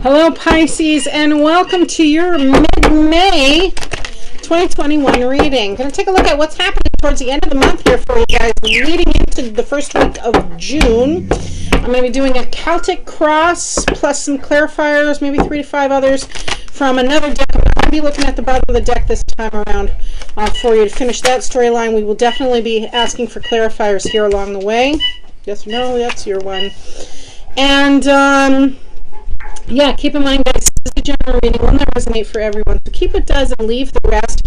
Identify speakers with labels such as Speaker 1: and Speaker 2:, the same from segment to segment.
Speaker 1: Hello Pisces, and welcome to your mid-May 2021 reading. Going to take a look at what's happening towards the end of the month here for you guys, leading into the first week of June. I'm going to be doing a Celtic cross plus some clarifiers, maybe 3 to 5 others from another deck. I'm not going to be looking at the bottom of the deck this time around for you to finish that storyline. We will definitely be asking for clarifiers here along the way. Yes or no, that's your one. And yeah, keep in mind, guys, this is a general reading. It will not resonate for everyone. So keep what does and leave the rest.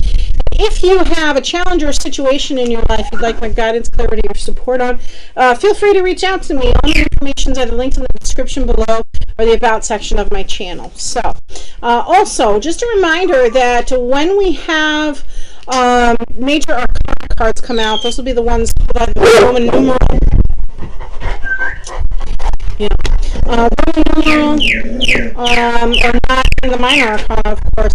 Speaker 1: If you have a challenge or a situation in your life you'd like my guidance, clarity, or support on, feel free to reach out to me. All the information is either linked in the description below or the About section of my channel. So, also, just a reminder that when we have major arcana cards come out, those will be the ones that the Roman numeral. Yeah. Roman numeral, or not in the minor arcana, of course,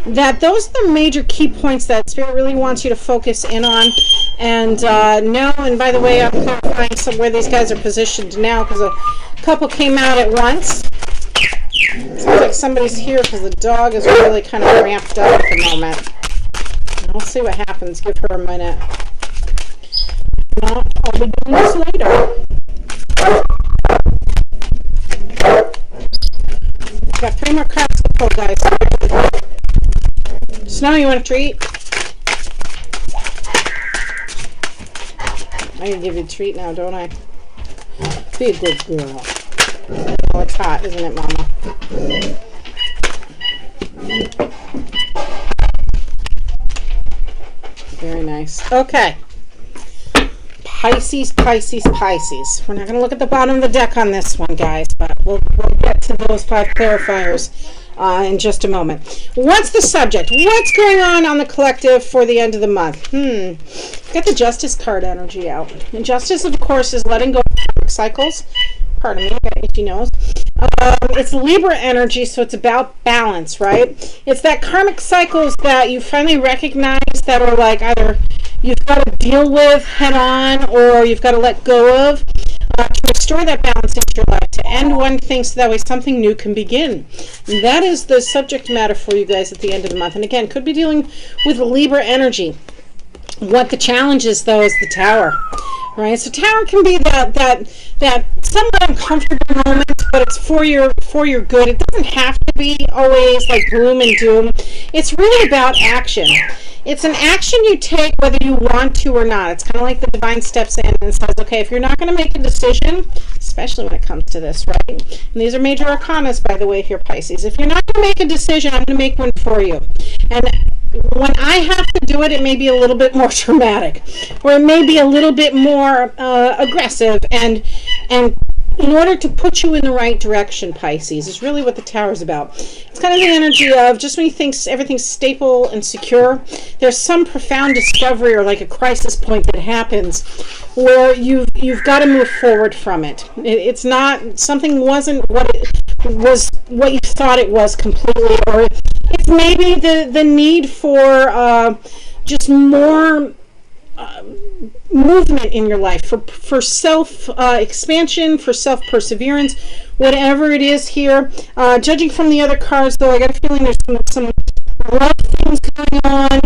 Speaker 1: that those are the major key points that Spirit really wants you to focus in on. And know, and by the way, I'm clarifying where these guys are positioned now, because a couple came out at once. Sounds like somebody's here because the dog is really kind of ramped up at the moment. We'll see what happens. Give her a minute. If not, I'll be doing this later. Got 3 more cards to pull, guys. Snow, you want a treat? I can give you a treat now, don't I? Be a good girl. Oh, it's hot, isn't it, Mama? Very nice. Okay. Pisces, Pisces, Pisces. We're not going to look at the bottom of the deck on this one, guys, but we'll get to those 5 clarifiers in just a moment. What's the subject? What's going on the collective for the end of the month? Got the Justice card energy out. And Justice, of course, is letting go of karmic cycles. Pardon me, I got itchy nose. It's Libra energy, so it's about balance, right? It's that karmic cycles that you finally recognize that are like either you've got to deal with head on or you've got to let go of to restore that balance into your life, to end one thing so that way something new can begin. And that is the subject matter for you guys at the end of the month. And again, could be dealing with Libra energy. What the challenge is, though, is the Tower. Right, so Tower can be that somewhat uncomfortable moment, but it's for your good. It doesn't have to be always like gloom and doom. It's really about action. It's an action you take whether you want to or not. It's kind of like the divine steps in and says, okay, if you're not going to make a decision, especially when it comes to this, right? And these are major arcanas, by the way, here, Pisces. If you're not going to make a decision, I'm going to make one for you. And when I have to do it, it may be a little bit more dramatic, or it may be a little bit more aggressive, and in order to put you in the right direction, Pisces, is really what the Tower is about. It's kind of the energy of just when you think everything's stable and secure, there's some profound discovery or like a crisis point that happens where you've got to move forward from it. It's not, something wasn't what it was, what you thought it was completely, or it's maybe the need for just more movement in your life, for self expansion, for self perseverance, whatever it is here. Judging from the other cards, though, I got a feeling there's some love things going on.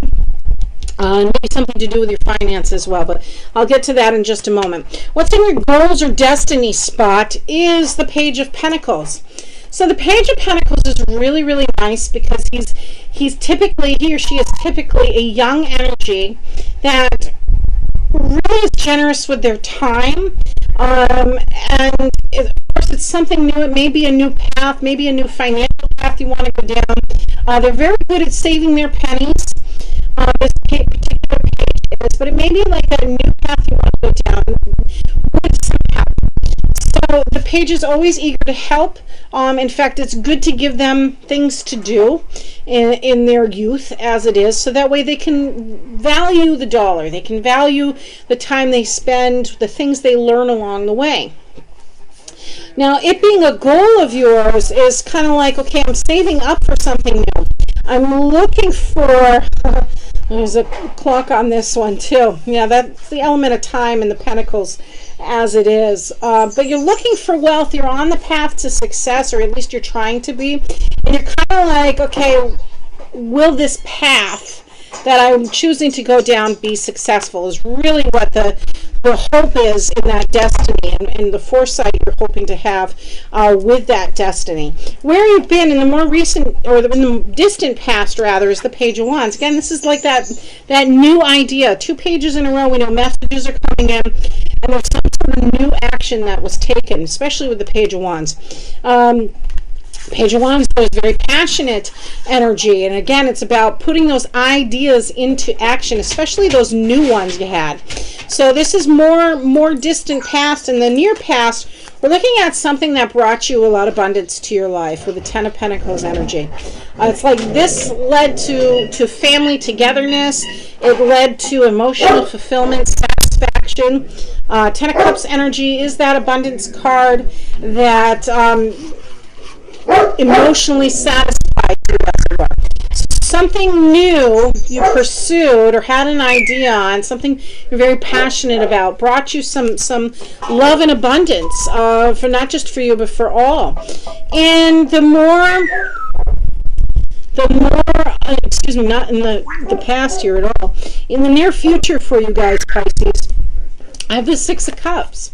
Speaker 1: Maybe something to do with your finances as well, but I'll get to that in just a moment. What's in your goals or destiny spot is the Page of Pentacles. So the Page of Pentacles is really, really nice because he's typically, he or she is typically a young energy that really is generous with their time, and of course it's something new. It may be a new path, maybe a new financial path you want to go down. They're very good at saving their pennies. This particular page is, but it may be like a new path you want to go down with some help. So the page is always eager to help. In fact, it's good to give them things to do in their youth as it is, so that way they can value the dollar, they can value the time they spend, the things they learn along the way. Now, it being a goal of yours is kind of like, okay, I'm saving up for something new. I'm looking for, there's a clock on this one too. Yeah, that's the element of time in the Pentacles as it is. But you're looking for wealth. You're on the path to success, or at least you're trying to be. And you're kind of like, okay, will this path that I'm choosing to go down be successful, is really what the hope is in that destiny, and the foresight you're hoping to have with that destiny. Where you've been in the more recent, or in the distant past rather, is the Page of Wands. Again, this is like that new idea. 2 pages in a row, we know messages are coming in, and there's some sort of new action that was taken, especially with the Page of Wands. Page of Wands is very passionate energy, and again, it's about putting those ideas into action, especially those new ones you had. So this is more distant past. And the near past, we're looking at something that brought you a lot of abundance to your life with the Ten of Pentacles energy. It's like this led to family togetherness. It led to emotional fulfillment, satisfaction. Ten of Cups energy is that abundance card that emotionally satisfied you, as it were. Something new you pursued or had an idea on, something you're very passionate about, brought you some love and abundance, for not just for you but for all. And the more excuse me, not in the past here at all, in the near future for you guys, Pisces, I have the Six of Cups.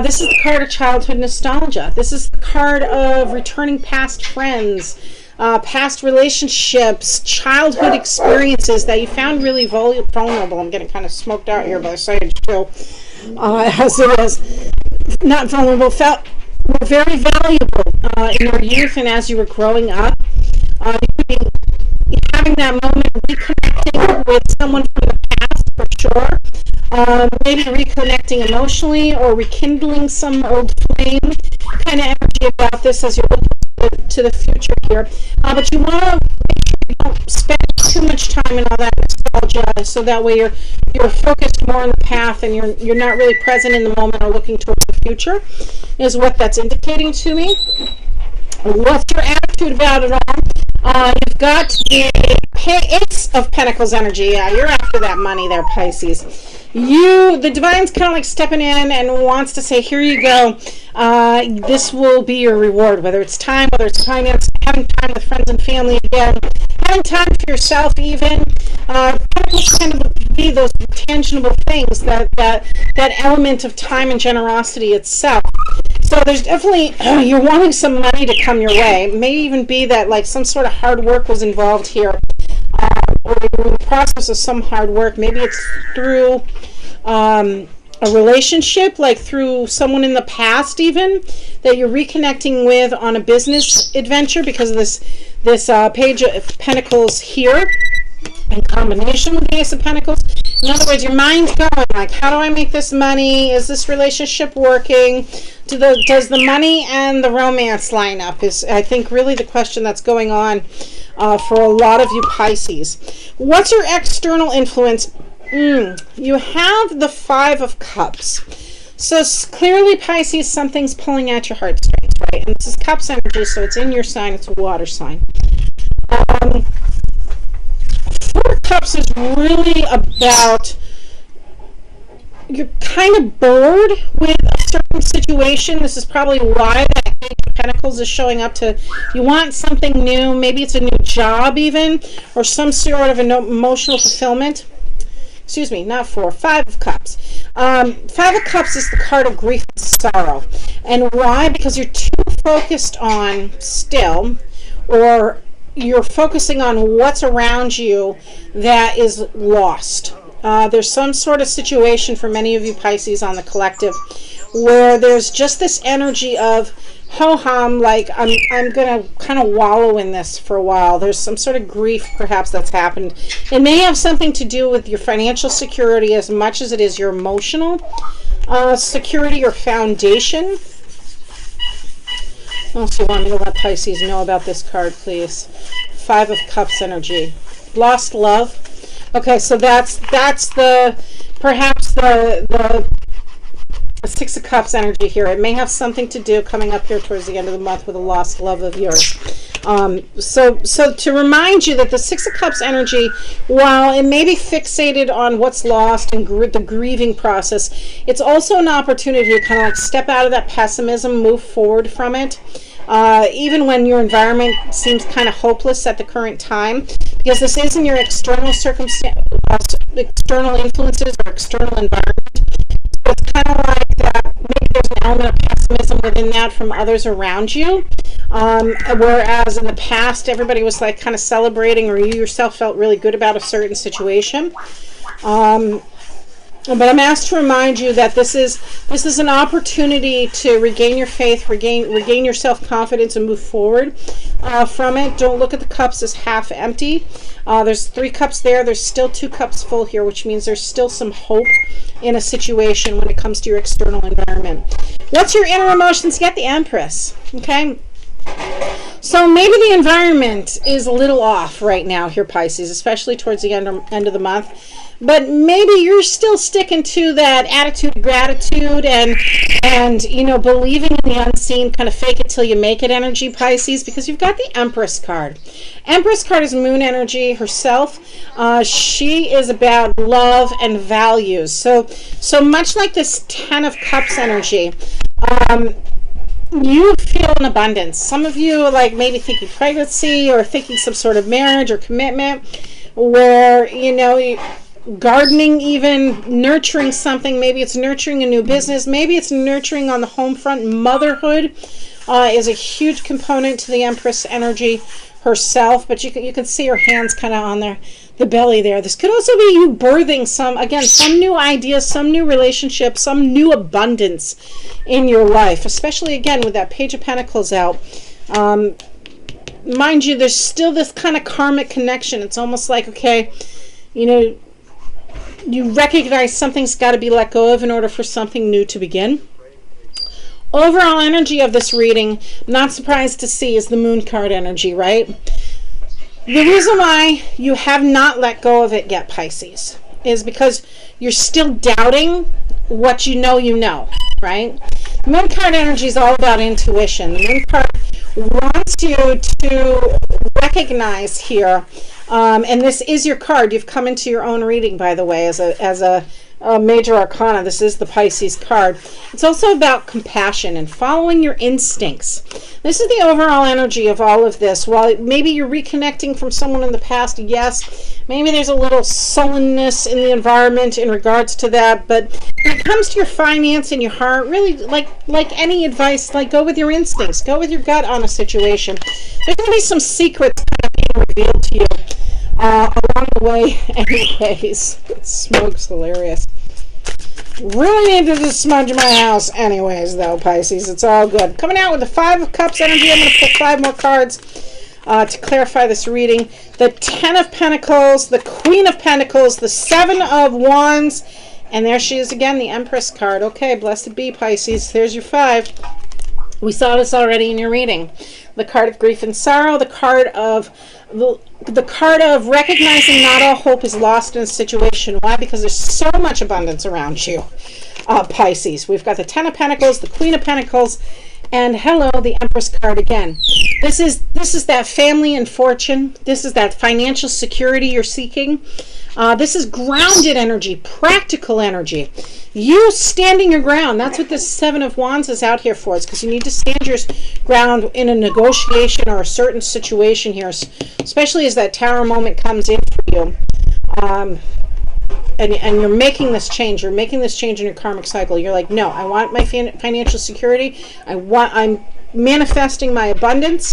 Speaker 1: This is the card of childhood nostalgia. This is the card of returning past friends, past relationships, childhood experiences that you found really vulnerable. I'm getting kind of smoked out here by the side show, as it is. Not vulnerable, were very valuable in your youth and as you were growing up. You could be having that moment of reconnecting with someone from the past, for sure. Maybe reconnecting emotionally or rekindling some old flame kind of energy about this as you're looking to the future here. But you want to make sure you don't spend too much time in all that nostalgia, so that way you're focused more on the path and you're not really present in the moment or looking towards the future, is what that's indicating to me. What's your attitude about it all? You've got the Ace of Pentacles energy. Yeah, you're after that money there, Pisces. The divine's kind of like stepping in and wants to say, here you go. This will be your reward, whether it's time, whether it's finance, having time with friends and family again, having time for yourself even. Pentacles tend to be those tangible things, that element of time and generosity itself. So there's definitely, you're wanting some money to come your way. It may even be that like some sort of hard work was involved here, or you're in the process of some hard work. Maybe it's through a relationship, like through someone in the past even, that you're reconnecting with on a business adventure because of this Page of Pentacles here, in combination with the Ace of Pentacles. In other words, your mind's going like, how do I make this money? Is this relationship working? Does the money and the romance line up? Is, I think, really the question that's going on for a lot of you Pisces. What's your external influence? You have the Five of Cups. So clearly, Pisces, something's pulling at your heartstrings, right? And this is Cups energy, so it's in your sign. It's a water sign. Four of Cups is really about, you're kind of bored with a certain situation. This is probably why that Page of Pentacles is showing up to, you want something new. Maybe it's a new job even, or some sort of an emotional fulfillment. Excuse me, not four. Five of Cups. Five of Cups is the card of grief and sorrow. And why? Because you're too focused on still, or you're focusing on what's around you that is lost. There's some sort of situation for many of you Pisces on the collective where there's just this energy of ho-hum, like I'm going to kind of wallow in this for a while. There's some sort of grief perhaps that's happened. It may have something to do with your financial security as much as it is your emotional security or foundation. Also want me to let Pisces know about this card, please. Five of Cups energy. Lost love. Okay, so that's the perhaps the Six of Cups energy here. It may have something to do coming up here towards the end of the month with a lost love of yours. So to remind you that the Six of Cups energy, while it may be fixated on what's lost and the grieving process, it's also an opportunity to kind of like step out of that pessimism, move forward from it. Even when your environment seems kind of hopeless at the current time, because this is in your external circumstance, external influences or external environment. So it's kind of like that. Maybe there's an element of pessimism within that from others around you. Whereas in the past, everybody was like kind of celebrating, or you yourself felt really good about a certain situation. But I'm asked to remind you that this is an opportunity to regain your faith, regain your self-confidence, and move forward from it. Don't look at the cups as half empty. There's 3 cups there. There's still 2 cups full here, which means there's still some hope in a situation when it comes to your external environment. What's your inner emotions? Get the Empress. Okay. So maybe the environment is a little off right now here, Pisces, especially towards the end of the month. But maybe you're still sticking to that attitude of gratitude and believing in the unseen, kind of fake it till you make it energy, Pisces, because you've got the Empress card. Empress card is moon energy herself. She is about love and values. So much like this Ten of Cups energy, you feel an abundance. Some of you are like maybe thinking pregnancy or thinking some sort of marriage or commitment where, gardening, even nurturing something. Maybe it's nurturing a new business. Maybe it's nurturing on the home front. Motherhood is a huge component to the Empress energy herself, but you can see her hands kind of on the belly there. This could also be you birthing some new ideas, some new relationship, some new abundance in your life, especially again with that Page of Pentacles out. Mind you, there's still this kind of karmic connection. It's almost like, okay, you recognize something's got to be let go of in order for something new to begin. Overall energy of this reading, not surprised to see, is the Moon card energy, right? The reason why you have not let go of it yet, Pisces, is because you're still doubting what you know, right? The Moon card energy is all about intuition. The Moon card wants you to recognize here, and this is your card. You've come into your own reading, by the way, as a major arcana. This is the Pisces card. It's also about compassion and following your instincts. This is the overall energy of all of this. While maybe you're reconnecting from someone in the past, yes, maybe there's a little sullenness in the environment in regards to that, but when it comes to your finance and your heart, really, like any advice, like go with your instincts, go with your gut on a situation. There's going to be some secrets kind of being revealed to you along the way anyways. Smoke's hilarious. Really need to just smudge my house anyways, though, Pisces. It's all good. Coming out with the 5 of Cups energy. I'm going to pick 5 more cards to clarify this reading. The 10 of Pentacles, the Queen of Pentacles, the 7 of Wands, and there she is again, the Empress card. Okay, blessed be, Pisces. There's your 5. We saw this already in your reading. The card of grief and sorrow, the card of recognizing not all hope is lost in a situation. Why? Because there's so much abundance around you, Pisces. We've got the 10 of Pentacles, the Queen of Pentacles, and hello, the Empress card again. This is that family and fortune. This is that financial security you're seeking. This is grounded energy, practical energy. You standing your ground. That's what this 7 of Wands is out here for. It's because you need to stand your ground in a negotiation or a certain situation here, especially as that Tower moment comes in for you. And you're making this change. You're making this change in your karmic cycle. You're like, no, I want my financial security. I'm manifesting my abundance.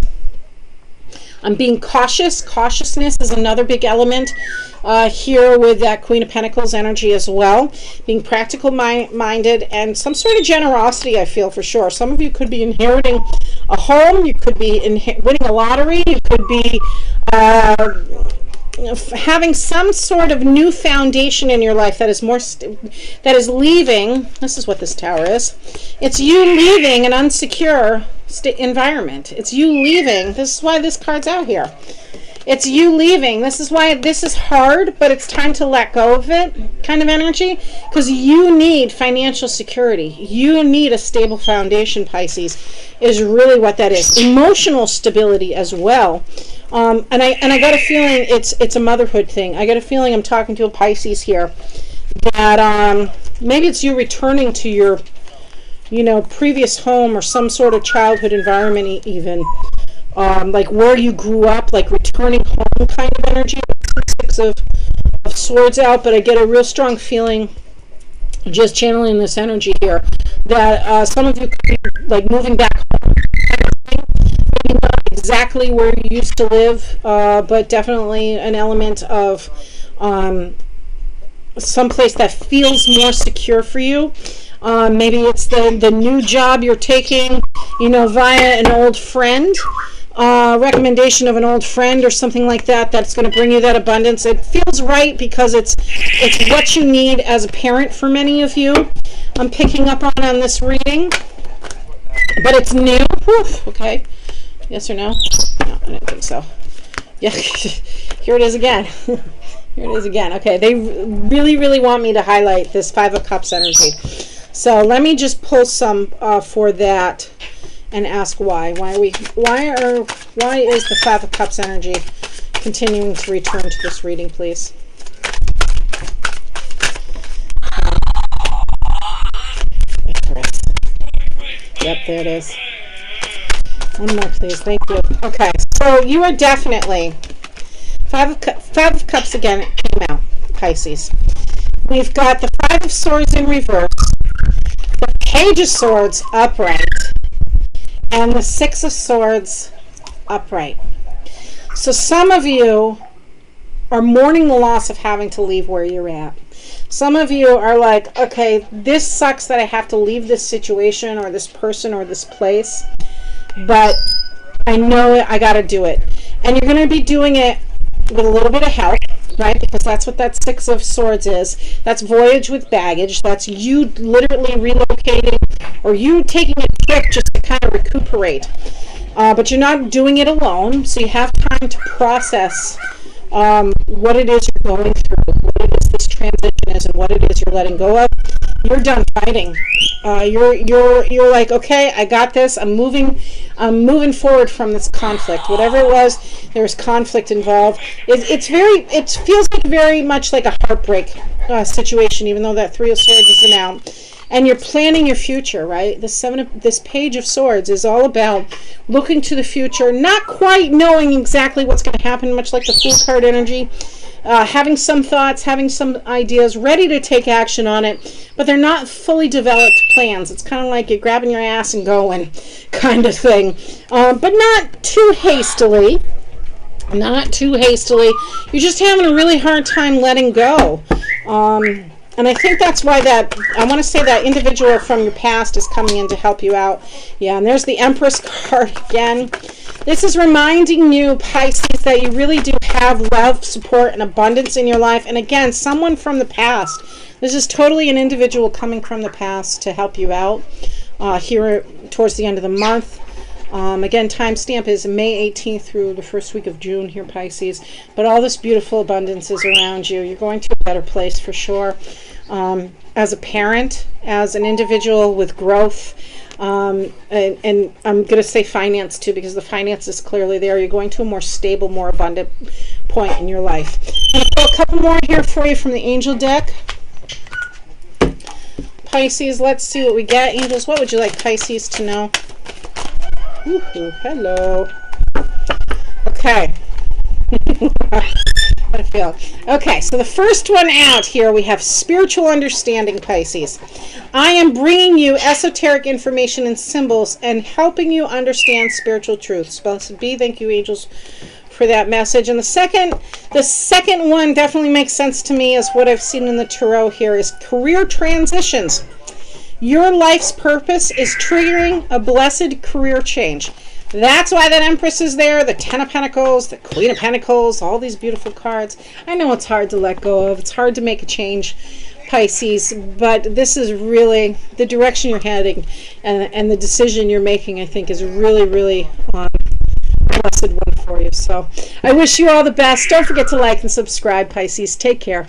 Speaker 1: I'm being cautious. Cautiousness is another big element here with that Queen of Pentacles energy as well. Being practical minded and some sort of generosity, I feel, for sure. Some of you could be inheriting a home. You could be winning a lottery. You could be having some sort of new foundation in your life that is that is leaving. This is what this Tower is. It's you leaving an unsecure environment. It's you leaving. This is why this card's out here. It's you leaving. This is why this is hard, but it's time to let go of it kind of energy, because you need financial security. You need a stable foundation, Pisces, is really what that is. Emotional stability as well. And I got a feeling it's a motherhood thing. I got a feeling I'm talking to a Pisces here that maybe it's you returning to your, previous home or some sort of childhood environment even. Like where you grew up, like returning home kind of energy. Six of Swords out, but I get a real strong feeling, just channeling this energy here, that some of you could be like moving back home. Maybe not exactly where you used to live, but definitely an element of someplace that feels more secure for you. Maybe it's the new job you're taking, via an old friend. Recommendation of an old friend or something like that, that's going to bring you that abundance. It feels right because it's what you need as a parent for many of you. I'm picking up on this reading, but it's new. Whew, okay, yes or no? No, I didn't think so. Yeah, here it is again. Here it is again. Okay, they really, really want me to highlight this Five of Cups energy. So let me just pull some for that. And ask why. Why is the Five of Cups energy continuing to return to this reading, please? Yep, there it is. One more, please. Thank you. Okay, so you are definitely Five of Cups again came out, Pisces. We've got the Five of Swords in reverse, the Page of Swords upright, and the Six of Swords upright. So some of you are mourning the loss of having to leave where you're at. Some of you are like, okay, this sucks that I have to leave this situation or this person or this place, but I know I got to do it. And you're going to be doing it with a little bit of help, right? Because that's what that Six of Swords is. That's voyage with baggage. That's you literally relocating or you taking a trip just to kind of recuperate. But you're not doing it alone, so you have time to process what it is you're going through, what it is this transition is, and what it is you're letting go of. You're done fighting. You're like, okay, I got this. I'm moving forward from this conflict. Whatever it was, there's conflict involved. It feels like very much like a heartbreak situation, even though that Three of Swords isn't out. And you're planning your future, right? This Page of Swords is all about looking to the future, not quite knowing exactly what's going to happen, much like the Fool card energy. Having some thoughts, having some ideas, ready to take action on it, but they're not fully developed plans. It's kind of like you're grabbing your ass and going kind of thing. But not too hastily. Not too hastily. You're just having a really hard time letting go. And I think that's why I want to say that individual from your past is coming in to help you out. Yeah, and there's the Empress card again. This is reminding you, Pisces, that you really do have love, support, and abundance in your life. And again, someone from the past. This is totally an individual coming from the past to help you out here towards the end of the month. Again, timestamp is May 18th through the first week of June here, Pisces. But all this beautiful abundance is around you. You're going to a better place for sure. As a parent, as an individual with growth, and I'm going to say finance too, because the finance is clearly there. You're going to a more stable, more abundant point in your life. I'm going to pull a couple more here for you from the angel deck. Pisces, let's see what we get. Angels, what would you like Pisces to know? Woohoo, hello. Okay. What a feel. Okay, so the first one out here, we have spiritual understanding, Pisces. I am bringing you esoteric information and symbols and helping you understand spiritual truths. Blessed be. Thank you, angels, for that message. And the second one definitely makes sense to me, as what I've seen in the tarot here is career transitions. Your life's purpose is triggering a blessed career change. That's why that Empress is there, the Ten of Pentacles, the Queen of Pentacles, all these beautiful cards. I know it's hard to let go of. It's hard to make a change, Pisces, but this is really the direction you're heading, and the decision you're making, I think, is really, really blessed one for you. So I wish you all the best. Don't forget to like and subscribe, Pisces. Take care.